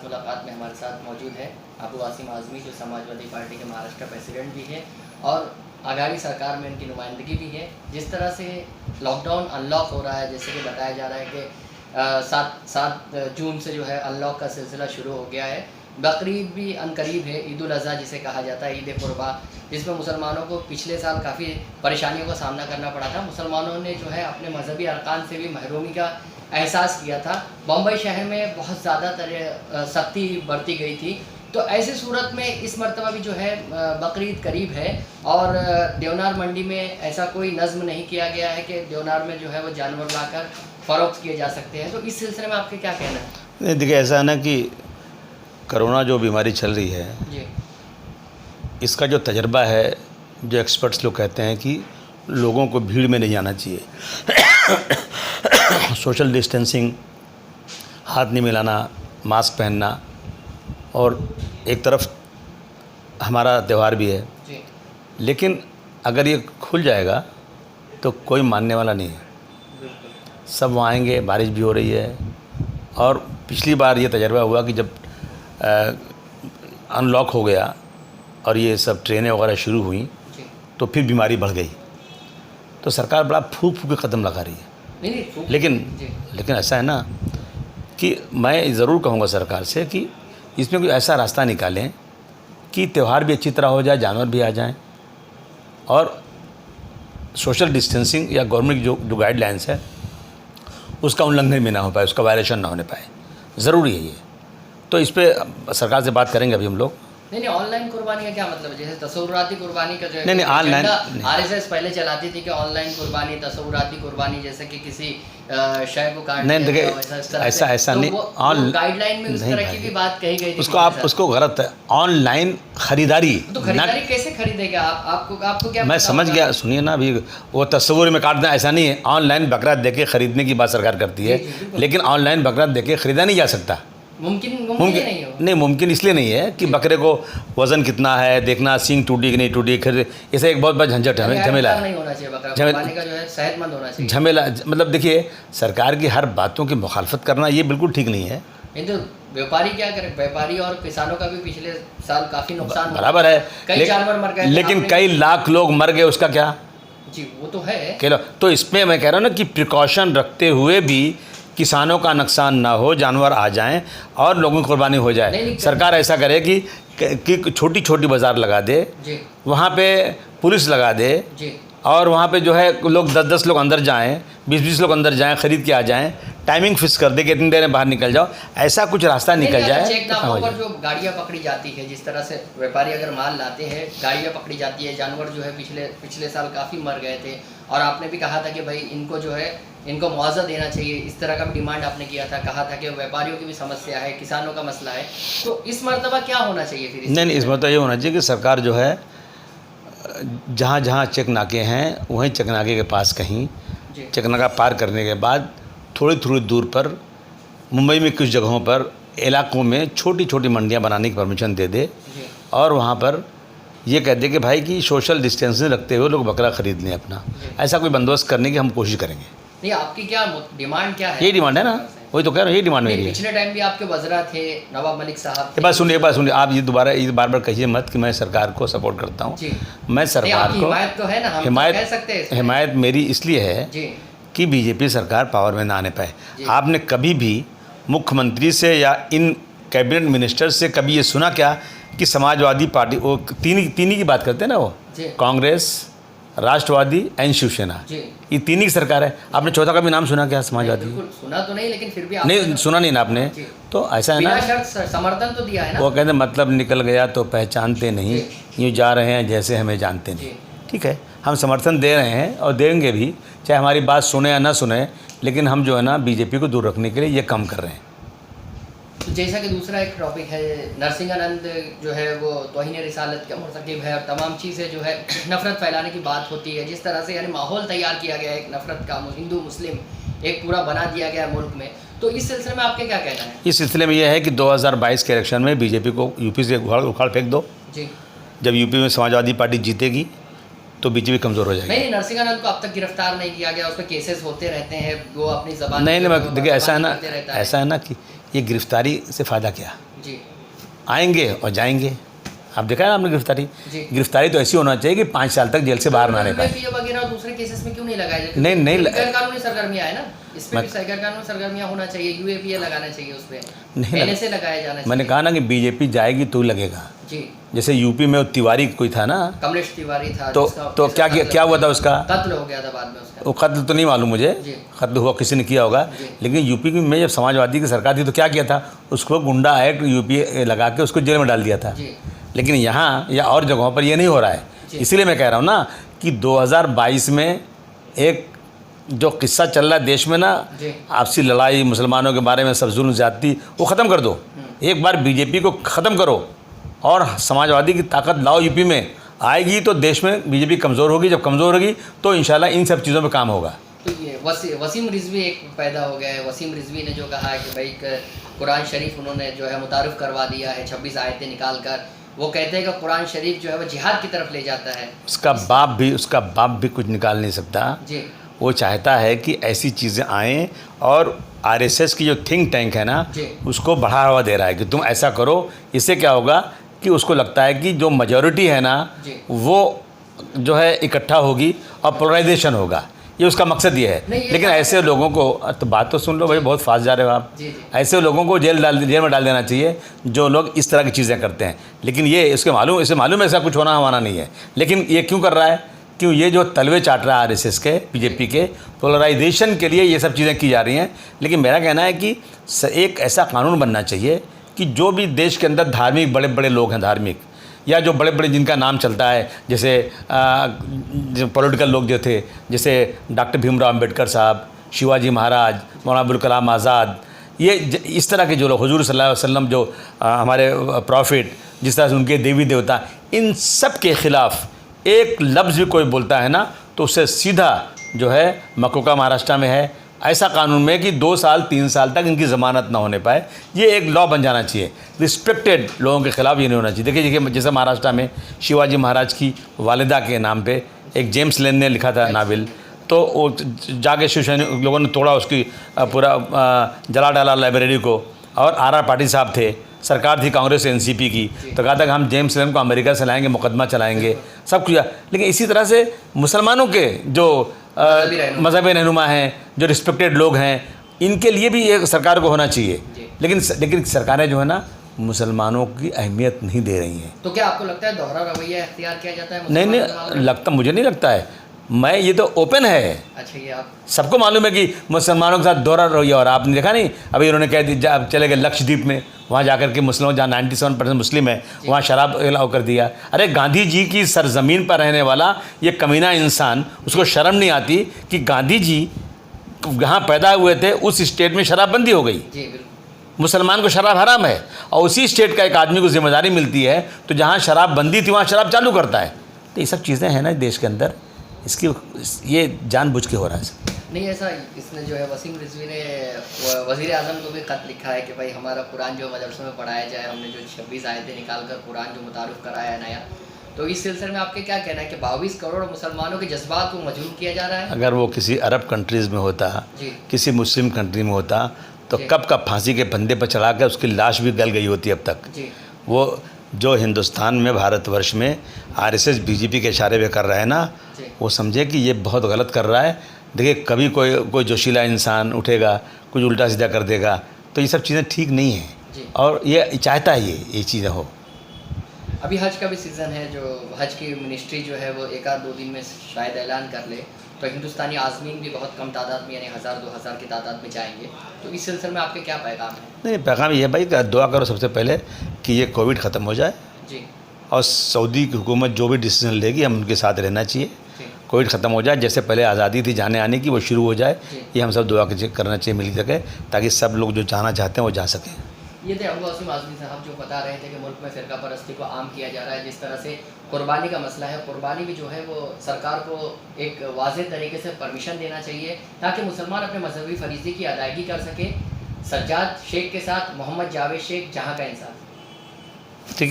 मुलाकात में हमारे साथ मौजूद है अबू वासिम आज़मी, जो समाजवादी पार्टी के महाराष्ट्र प्रेसिडेंट भी है और आघाड़ी सरकार में उनकी नुमाइंदगी भी है। जिस तरह से लॉकडाउन अनलॉक हो रहा है, जैसे कि बताया जा रहा है कि 7 जून से जो है अनलॉक का सिलसिला शुरू हो गया है। बकरीद भी अनकरीब है, ईद उल अज़हा जिसे कहा जाता है, ईद कुर्बा, जिसमें मुसलमानों को पिछले साल काफ़ी परेशानियों का सामना करना पड़ा था। मुसलमानों ने जो है अपने मजहबी अरकान से भी महरूमी का एहसास किया था। बम्बई शहर में बहुत ज़्यादा सख्ती बरती गई थी। तो ऐसी सूरत में इस मरतबा भी जो है बकरीद करीब है और देवनार मंडी में ऐसा कोई नज़्म नहीं किया गया है कि देवनार में जो है वो जानवर लाकर फ़रोख्त किए जा सकते हैं। तो इस सिलसिले में आपके क्या कहना है? नहीं, देखिए ऐसा है ना कि कोरोना जो बीमारी चल रही है जी, इसका जो तजर्बा है, जो एक्सपर्ट्स लोग कहते हैं कि लोगों को भीड़ में नहीं जाना चाहिए। सोशल डिस्टेंसिंग, हाथ नहीं मिलाना, मास्क पहनना, और एक तरफ हमारा त्यौहार भी है। जी, लेकिन अगर ये खुल जाएगा तो कोई मानने वाला नहीं है। बिल्कुल। सब वहाँ आएंगे, बारिश भी हो रही है। और पिछली बार ये तजर्बा हुआ कि जब अनलॉक हो गया और ये सब ट्रेनें वगैरह शुरू हुई जी, तो फिर बीमारी बढ़ गई। तो सरकार बड़ा फूक फूक के कदम लगा रही है। नहीं, लेकिन ऐसा है ना कि मैं ज़रूर कहूँगा सरकार से कि इसमें कोई ऐसा रास्ता निकालें कि त्यौहार भी अच्छी तरह हो जाए, जानवर भी आ जाएं, और सोशल डिस्टेंसिंग या गवर्नमेंट जो गाइडलाइंस है उसका उल्लंघन भी ना हो पाए, उसका वायलेशन ना होने पाए। ज़रूरी है ये। तो इस पे सरकार से बात करेंगे अभी हम लोग। नहीं, ऑनलाइन कुर्बानी का क्या मतलब है? जैसे तसव्वुराती कुर्बानी का जो है, नहीं, ऑनलाइन आरएसएस पहले चलाती थी कि ऑनलाइन कुर्बानी, तसव्वुराती कुर्बानी, जैसे कि किसी शय को काट नहीं, देखिए ऐसा तो नहीं, गाइडलाइन में उस तरह की भी बात कही गई थी। उसको गलत है। ऑनलाइन खरीदारी, तो खरीदारी कैसे खरीदेगा? आपको क्या मैं समझ गया, सुनिए ना, अभी वो तस्वुर में काट दें ऐसा नहीं है। ऑनलाइन बकरा देके खरीदने की बात सरकार करती है, लेकिन ऑनलाइन बकरा देके खरीदा नहीं जा सकता। मुमकिन नहीं हो। नहीं, मुमकिन इसलिए नहीं है कि बकरे को वज़न कितना है देखना, सींग टूटी कि नहीं टूटी, खरीद, ऐसा एक बहुत बड़ा झंझट है, झमेला है। नहीं होना चाहिए बकरा कुर्बानी का, जो है सेहतमंद होना चाहिए। झमेला मतलब देखिए, सरकार की हर बातों की मुखालफत करना ये बिल्कुल ठीक नहीं है। तो व्यापारी क्या करें? व्यापारी और किसानों का भी पिछले साल काफ़ी नुकसान बराबर है, कई जानवर मर गए, लेकिन कई लाख लोग मर गए, उसका क्या? जी, वो तो है। तो इसमें मैं कह रहा हूँ ना कि प्रिकॉशन रखते हुए भी किसानों का नुकसान ना हो, जानवर आ जाएं और लोगों की कुर्बानी हो जाए। सरकार ऐसा करे कि छोटी छोटी बाज़ार लगा दे, वहाँ पे पुलिस लगा दे, और वहाँ पे जो है लोग 10-10 लोग अंदर जाएं, 20-20 लोग अंदर जाएं, ख़रीद के आ जाएं, टाइमिंग फिक्स कर दे कि इतनी देर में बाहर निकल जाओ। ऐसा कुछ रास्ता निकल जाए। चेक नाकों पर जो गाड़ियाँ पकड़ी जाती है, जिस तरह से व्यापारी अगर माल लाते हैं, गाड़ियाँ पकड़ी जाती है, जानवर जो है पिछले साल काफ़ी मर गए थे, और आपने भी कहा था कि भाई इनको जो है इनको मुआवजा देना चाहिए, इस तरह का भी डिमांड आपने किया था। कहा था कि व्यापारियों की भी समस्या है, किसानों का मसला है। तो इस मरतबा क्या होना चाहिए फिर? नहीं, इस मरतबा ये होना चाहिए कि सरकार जो है जहाँ जहाँ चेक नाके हैं वहीं चेक नाके के पास कहीं चेक नाका पार करने के बाद थोड़ी थोड़ी दूर पर मुंबई में कुछ जगहों पर इलाकों में छोटी छोटी मंडियाँ बनाने की परमिशन दे दे, और वहाँ पर ये कह दे कि भाई कि सोशल डिस्टेंसिंग रखते हुए लोग बकरा ख़रीद लें अपना। ऐसा कोई बंदोबस्त करने की हम कोशिश करेंगे। नहीं, आपकी क्या डिमांड क्या है? यही डिमांड है ना, वही तो कह रहा हूँ, यही डिमांड मेरी है। पिछले टाइम भी आपके वज़रा थे, नवाब मलिक साहब। एक बात सुनिए, आप ये बार बार कहिए मत कि मैं सरकार को सपोर्ट करता हूँ। मैं सरकार को, हिमायत तो है ना, हम तो कह सकते हैं। हिमायत मेरी इसलिए है कि बीजेपी सरकार पावर में ना आने पाए। आपने कभी भी मुख्यमंत्री से या इन कैबिनेट मिनिस्टर से कभी ये सुना क्या कि समाजवादी पार्टी, वो तीन ही की बात करते हैं ना, वो कांग्रेस, राष्ट्रवादी एंड शिवसेना, ये तीन ही सरकार है। आपने चौथा का भी नाम सुना क्या? समाजवादी सुना तो नहीं, लेकिन फिर भी नहीं सुना नहीं ना आपने। तो ऐसा है ना, समर्थन तो दिया है ना। वो कहते मतलब निकल गया तो पहचानते नहीं, यूँ जा रहे हैं जैसे हमें जानते नहीं। ठीक है, हम समर्थन दे रहे हैं और देंगे भी, चाहे हमारी बात सुने या ना सुने, लेकिन हम जो है ना बीजेपी को दूर रखने के लिए ये काम कर रहे हैं। तो जैसा कि दूसरा एक टॉपिक है, नरसिंहानंद जो है वो तौहीन रिसालत का मुर्तकिब है, और तमाम चीज़ें जो है नफ़रत फैलाने की बात होती है। जिस तरह से यानी माहौल तैयार किया गया है एक नफ़रत का, हिंदू मुस्लिम एक पूरा बना दिया गया मुल्क में। तो इस सिलसिले में आपके क्या कहना है? इस सिलसिले में यह है कि 2022 के इलेक्शन में बीजेपी को यूपी से उखाड़ फेंक दो। जी, जब यूपी में समाजवादी पार्टी जीतेगी तो बीजेपी कमज़ोर हो जाएगी। नहीं, नरसिंहानंद को अब तक गिरफ्तार नहीं किया गया, उस पर केसेस होते रहते हैं, वो अपनी ज़बान नहीं, देखिए ऐसा है ना कि ये गिरफ्तारी से फ़ायदा क्या? जी आएंगे और जाएंगे। आप देखा है आपने गिरफ्तारी, जी। गिरफ्तारी तो ऐसी होना चाहिए कि 5 साल तक जेल से बाहर ना रह पाए। यूएपीए वगैरह और दूसरे केसेस में क्यों नहीं लगाया जाए? नहीं, नहीं गैर कानूनी सरगर्मियां है ना, इस पे भी गैर कानूनी सरगर्मियां होना चाहिए, यूएपीए लगाना चाहिए, उस पे नहीं एनएसए लगाया जाना चाहिए। मैंने कहा ना कि बीजेपी जाएगी तो लगेगा। जी। जैसे यूपी में वो तिवारी कोई था ना, कमलेश तिवारी था, तो क्या हुआ था उसका? कत्ल हो गया था बाद में उसका। वो कत्ल तो नहीं मालूम मुझे, कत्ल हुआ किसी ने किया होगा, लेकिन यूपी में जब समाजवादी की सरकार थी तो क्या किया था, उसको गुंडा एक्ट यूपीए लगा के उसको जेल में डाल दिया था। लेकिन यहाँ या और जगहों पर ये नहीं हो रहा है। इसीलिए मैं कह रहा हूँ ना कि 2022 में एक जो किस्सा चल रहा है देश में ना, आपसी लड़ाई, मुसलमानों के बारे में सब जुल्म ज़्यादती, वो ख़त्म कर दो। एक बार बीजेपी को ख़त्म करो और समाजवादी की ताकत लाओ यूपी में, आएगी तो देश में बीजेपी कमज़ोर होगी। जब कमज़ोर होगी तो इंशाल्लाह इन सब चीज़ों पे काम होगा। तो ये वसीम रिजवी एक पैदा हो गया है। वसीम रिजवी ने जो कहा है कि भाई कुरान शरीफ उन्होंने जो है मुतारिफ़ करवा दिया है 26 आयतें निकाल कर। वो कहते हैं कि कुरान शरीफ जो है वो जिहाद की तरफ ले जाता है। उसका बाप भी कुछ निकाल नहीं सकता जी। वो चाहता है कि ऐसी चीज़ें आएँ और आरएसएस की जो थिंक टैंक है ना, उसको बढ़ावा दे रहा है कि तुम ऐसा करो। इससे क्या होगा कि उसको लगता है कि जो मेजॉरिटी है ना वो जो है इकट्ठा होगी और पोलराइजेशन होगा। ये उसका मकसद ये है। लेकिन ऐसे लोगों को, तो बात तो सुन लो भाई, बहुत फास्ट जा रहे हो आप। ऐसे लोगों को जेल में डाल देना चाहिए जो लोग इस तरह की चीज़ें करते हैं। लेकिन ये इसे मालूम ऐसा कुछ होना हमारा नहीं है। लेकिन ये क्यों कर रहा है? क्यों ये जो तलवे चाट रहा है आरएसएस के, बीजेपी के पोलराइजेशन के लिए ये सब चीज़ें की जा रही हैं। लेकिन मेरा कहना है कि एक ऐसा कानून बनना चाहिए कि जो भी देश के अंदर धार्मिक बड़े बड़े लोग हैं, धार्मिक या जो बड़े बड़े जिनका नाम चलता है, जैसे जो पॉलिटिकल लोग जो थे, जैसे डॉक्टर भीमराव अंबेडकर साहब, शिवाजी महाराज, मौलाना अबुल कलाम आज़ाद, ये इस तरह के जो लोग, हुजूर सल्लल्लाहु अलैहि वसल्लम जो हमारे प्रॉफिट, जिस तरह से उनके देवी देवता, इन सब के ख़िलाफ़ एक लफ्ज़ भी कोई बोलता है ना तो उससे सीधा जो है मकोका महाराष्ट्र में है ऐसा कानून में कि 2 साल 3 साल तक इनकी ज़मानत ना होने पाए। ये एक लॉ बन जाना चाहिए। रिस्पेक्टेड लोगों के ख़िलाफ़ ये नहीं होना चाहिए। देखिए जैसे महाराष्ट्र में शिवाजी महाराज की वालिदा के नाम पे एक जेम्स लेन ने लिखा था नावल, तो वो जाके शिवसैनिक लोगों ने तोड़ा, उसकी पूरा जला डाला लाइब्रेरी को। और आर पाटिल साहब थे, सरकार थी कांग्रेस एनसीपी की, तो कहा था कि हम जेम्स लेन को अमेरिका से लाएंगे, मुकदमा चलाएंगे, सब कुछ। लेकिन इसी तरह से मुसलमानों के जो मजहबी रहनुमा हैं, जो रिस्पेक्टेड लोग हैं, इनके लिए भी ये सरकार को होना चाहिए। लेकिन सरकारें जो है ना मुसलमानों की अहमियत नहीं दे रही हैं। तो क्या आपको लगता है दोहरा रवैया इख्तियार किया जाता है? नहीं लगता, मुझे नहीं लगता है। ये तो ओपन है। अच्छा, ये आप सबको मालूम है कि मुसलमानों के साथ दोहरा रवैया। और आपने देखा नहीं, अभी उन्होंने कह दिया, अब चले गए लक्षद्वीप में, वहाँ जाकर के मुस्लिम, जहाँ 97% मुस्लिम है, वहाँ शराब अलाउ कर दिया। अरे गांधी जी की सरजमीन पर रहने वाला ये कमीना इंसान, उसको शर्म नहीं आती कि गांधी जी जहाँ पैदा हुए थे उस स्टेट में शराबबंदी हो गई। मुसलमान को शराब हराम है और उसी स्टेट का एक आदमी को जिम्मेदारी मिलती है, तो जहाँ शराबबंदी थी वहाँ शराब चालू करता है। तो ये सब चीज़ें हैं ना देश के अंदर, इसकी ये जानबूझ के हो रहा है। नहीं, ऐसा इसने जो है वसीम रिजवी ने वज़ीर आज़म को भी ख़त लिखा है कि भाई हमारा कुरान जो मदरसों में पढ़ाया जाए, हमने जो 26 आयतें निकाल कर कुरान जो मुतारिफ़ कराया है नया। तो इस सिलसिले में आपके क्या कहना है कि 22 करोड़ मुसलमानों के जज्बात को मजबूर किया जा रहा है? अगर वो किसी अरब कंट्रीज़ में होता, किसी मुस्लिम कंट्री में होता, तो कब का फांसी के फंदे पर चढ़ा कर उसकी लाश भी गल गई होती अब तक। वो जो हिंदुस्तान में, भारतवर्ष में आरएसएस बीजेपी के इशारे पे कर रहा है ना, वो समझे कि ये बहुत गलत कर रहा है। देखिए कभी कोई जोशीला इंसान उठेगा, कुछ उल्टा सीधा कर देगा, तो ये सब चीज़ें ठीक नहीं हैं। और ये चाहता है ये चीज़ें हो। अभी हज का भी सीज़न है, जो हज की मिनिस्ट्री जो है वो 1-2 दिन में शायद ऐलान कर ले, तो हिंदुस्तानी आज़मीन भी बहुत कम तादाद में, यानी 1000-2000 की तादाद में जाएंगे। तो इस सिलसिले में आपके क्या पैगाम है? नहीं, पैगाम ये भाई दुआ करो सबसे पहले कि ये कोविड ख़त्म हो जाए जी, और सऊदी की हुकूमत जो भी डिसीजन लेगी हम उनके साथ रहना चाहिए। कोविड ख़त्म हो जाए, जैसे पहले आज़ादी थी जाने आने की, वो शुरू हो जाए। ये हम सब दुआ करना चाहिए मिल सके, ताकि सब लोग जो जाना चाहते हैं वो जा सकें। ये थे अबू वासिम आज़मी साहब जो बता रहे थे कि मुल्क में फ़िरका परस्ती को आम किया जा रहा है। जिस तरह से कुर्बानी का मसला है, कुर्बानी भी जो है वो सरकार को एक वाज़ेह तरीके से परमिशन देना चाहिए, ताकि मुसलमान अपने मजहबी फरीज़े की अदायगी कर सके। सज्जाद शेख के साथ मोहम्मद जावेद शेख, जहाँ का इंसाफ। ठीक है।